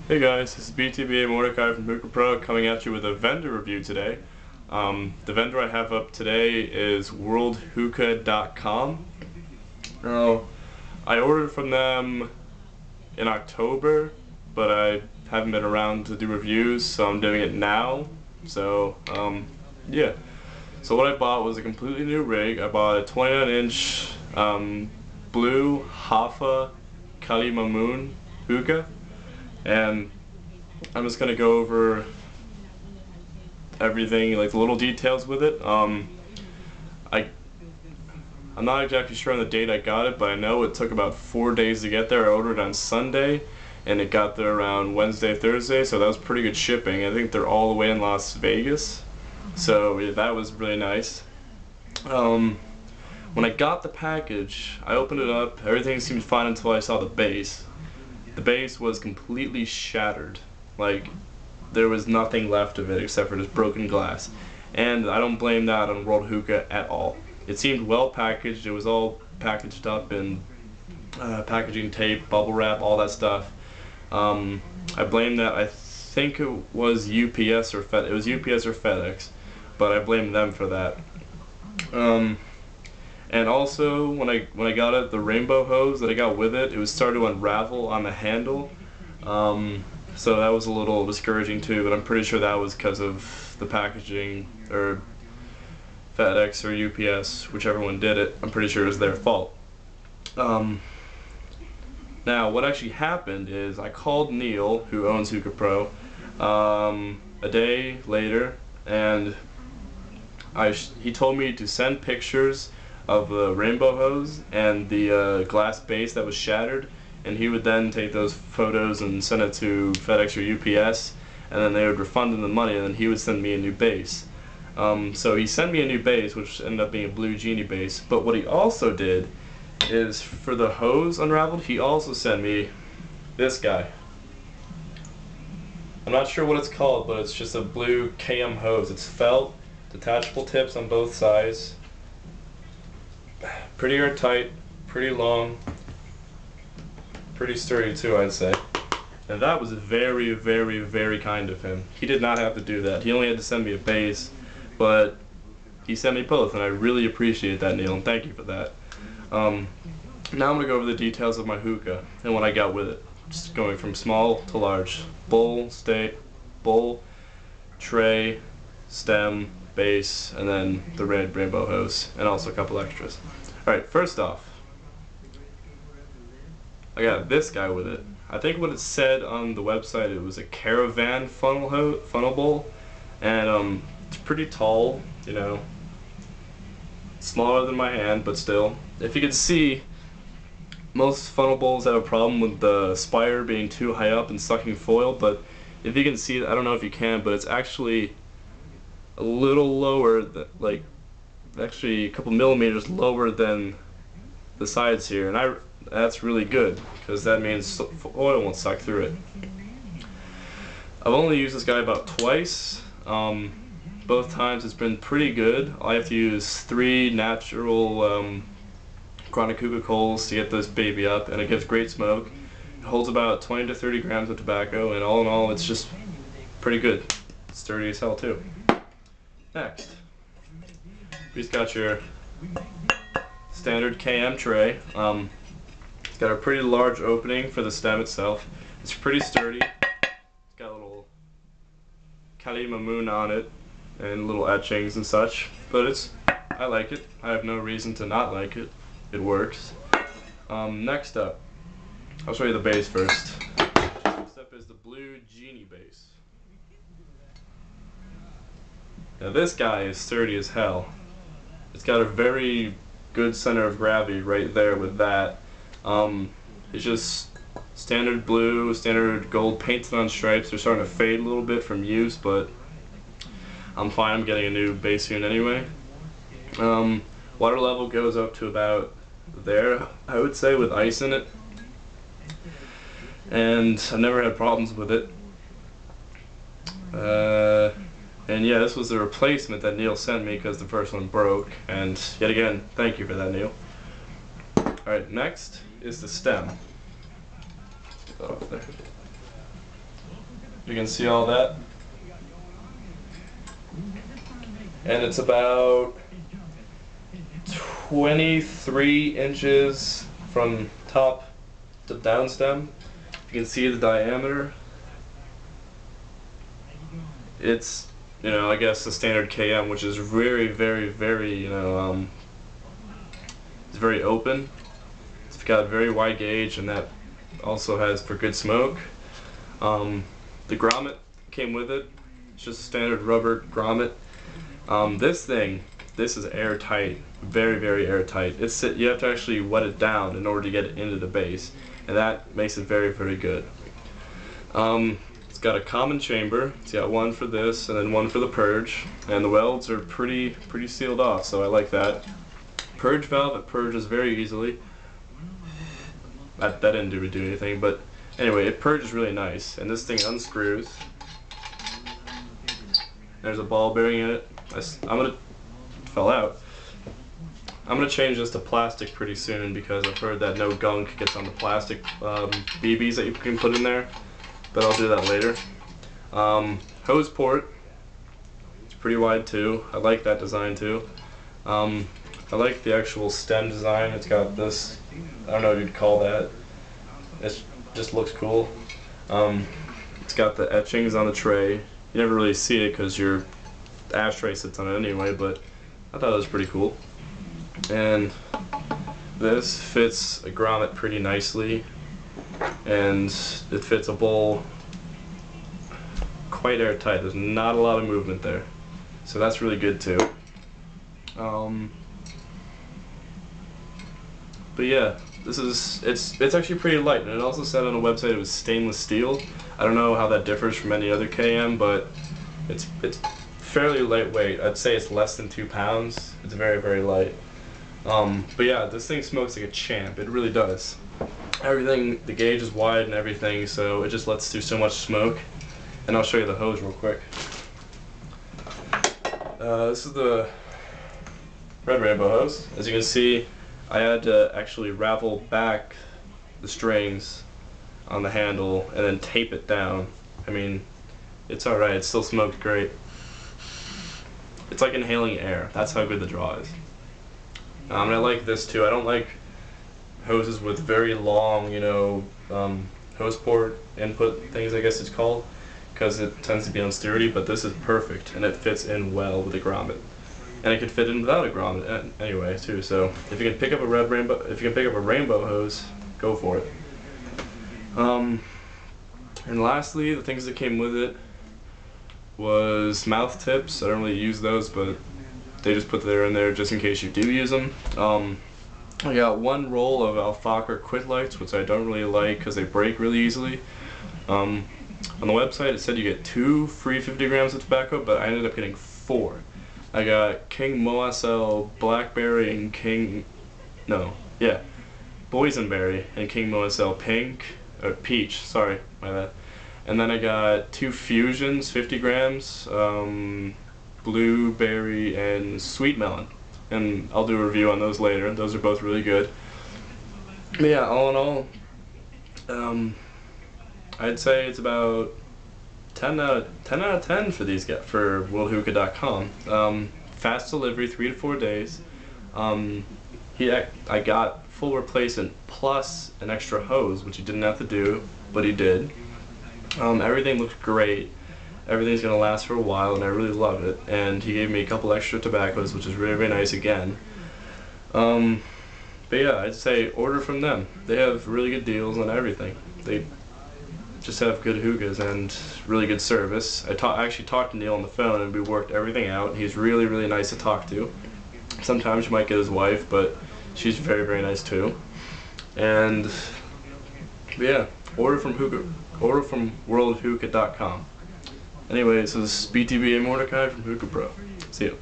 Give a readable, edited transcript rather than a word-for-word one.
Hey guys, this is BTBA Mordecai from Hookahpro coming at you with a vendor review today. The vendor I have up today is worldhookah.com. Now, I ordered from them in October, but I haven't been around to do reviews, so I'm doing it now. So, yeah. So what I bought was a completely new rig. I bought a 29-inch blue Hafa Kali Mamoon hookah. And I'm just gonna go over everything, like the little details with it. I'm not exactly sure on the date I got it, but I know it took about 4 days to get there. I ordered it on Sunday, and it got there around Wednesday, Thursday, so that was pretty good shipping. I think they're all the way in Las Vegas, so yeah, that was really nice. When I got the package, I opened it up. Everything seemed fine until I saw the base. The base was completely shattered. Like, there was nothing left of it except for just broken glass. And I don't blame that on World Hookah at all. It seemed well packaged. It was all packaged up in packaging tape, bubble wrap, all that stuff. I blame that. I think it was UPS or It was UPS or FedEx, but I blame them for that. And also, when I got it, the rainbow hose that I got with it, it was starting to unravel on the handle. So that was a little discouraging too, but I'm pretty sure that was because of the packaging, or FedEx or UPS, whichever one did it. I'm pretty sure it was their fault. Now, what actually happened is I called Neil, who owns Hookahpro, a day later, and he told me to send pictures of the rainbow hose and the glass base that was shattered, and he would then take those photos and send it to FedEx or UPS, and then they would refund him the money, and then he would send me a new base. So he sent me a new base, which ended up being a blue genie base, but what he also did is, for the hose unraveled, he also sent me this guy. I'm not sure what it's called, but it's just a blue KM hose. It's felt, detachable tips on both sides, pretty airtight, pretty long, pretty sturdy too, I'd say. And that was very, very, very kind of him. He did not have to do that. He only had to send me a base, but he sent me both, and I really appreciate that, Neil, and thank you for that. Now I'm going to go over the details of my hookah and what I got with it. Just going from small to large. Bowl, tray, stem, base, and then the red rainbow hose, and also a couple extras. Alright, first off, I got this guy with it. I think what it said on the website, it was a caravan funnel bowl, and it's pretty tall, you know, smaller than my hand, but still. If you can see, most funnel bowls have a problem with the spire being too high up and sucking foil, but if you can see, I don't know if you can, but it's actually a little lower, like actually a couple millimeters lower than the sides here, and that's really good, because that means oil won't suck through it. I've only used this guy about twice. Both times it's been pretty good. I have to use 3 natural chronic hookah coals to get this baby up, and it gives great smoke. It holds about 20 to 30 grams of tobacco, and all in all, it's just pretty good. It's sturdy as hell too. Next, you just got your standard KM tray. It's got a pretty large opening for the stem itself. It's pretty sturdy. It's got a little Kali Mamoon on it and little etchings and such, but I like it. I have no reason to not like it. It works. Next up, I'll show you the base first. Next up is the blue genie base. Now this guy is sturdy as hell. It's got a very good center of gravity right there with that. It's just standard blue, standard gold painted on stripes. They're starting to fade a little bit from use, but I'm fine. I'm getting a new base soon anyway. Water level goes up to about there, I would say, with ice in it. And I've never had problems with it. And yeah, this was the replacement that Neil sent me because the first one broke. And yet again, thank you for that, Neil. Alright, next is the stem. Get that off there. You can see all that. And it's about 23 inches from top to down stem. You can see the diameter. It's, you know, I guess the standard KM, which is very, very, very, you know, it's very open. It's got a very wide gauge, and that also has for good smoke. The grommet came with it. It's just a standard rubber grommet. This is airtight, very, very airtight. You have to actually wet it down in order to get it into the base, and that makes it very, very good. It's got a common chamber. It's got one for this and then one for the purge, and the welds are pretty sealed off, so I like that. Purge valve, it purges very easily. That didn't do anything, but anyway, it purges really nice, and this thing unscrews. There's a ball bearing in it. Fell out. I'm gonna change this to plastic pretty soon because I've heard that no gunk gets on the plastic BBs that you can put in there, but I'll do that later. Hose port, it's pretty wide too. I like that design too. I like the actual stem design. It's got this, I don't know what you'd call that. It just looks cool. It's got the etchings on the tray. You never really see it because your ashtray sits on it anyway, but I thought it was pretty cool. And this fits a grommet pretty nicely, and it fits a bowl quite airtight. There's not a lot of movement there, so that's really good too. But yeah, it's actually pretty light, and it also said on the website it was stainless steel. I don't know how that differs from any other KM, but it's fairly lightweight. I'd say it's less than 2 pounds. It's very, very light. But yeah, this thing smokes like a champ. It really does. Everything, the gauge is wide and everything, so it just lets through so much smoke. And I'll show you the hose real quick. This is the red rainbow hose. As you can see, I had to actually ravel back the strings on the handle and then tape it down. I mean, it's alright. It still smoked great. It's like inhaling air. That's how good the draw is. And I like this too. I don't like hoses with very long, you know, hose port input things, I guess it's called, because it tends to be unsturdy, but this is perfect, and it fits in well with a grommet. And it could fit in without a grommet anyway too, so if you can pick up a rainbow hose, go for it. And lastly, the things that came with it was mouth tips. I don't really use those, but they just put there in there just in case you do use them. I got one roll of Alfacra quit lights, which I don't really like because they break really easily. On the website it said you get 2 free 50 grams of tobacco, but I ended up getting 4. I got King Moasel Blackberry and Boysenberry and King Moasel Pink, or Peach, sorry, my bad. And then I got 2 Fusions, 50 grams, Blueberry and Sweet Melon. And I'll do a review on those later. Those are both really good. But yeah, all in all, I'd say it's about 10 out of 10 for these guys, for worldhookah.com. Fast delivery, 3 to 4 days. I got full replacement plus an extra hose, which he didn't have to do, but he did. Everything looks great. Everything's gonna last for a while, and I really love it. And he gave me a couple extra tobaccos, which is really, really nice again. But yeah, I'd say order from them. They have really good deals on everything. They just have good hookahs and really good service. I actually talked to Neil on the phone, and we worked everything out. He's really, really nice to talk to. Sometimes you might get his wife, but she's very, very nice too. And yeah, order from worldhookah.com. Anyways, this is BTBA Mordecai from Hookahpro. See you.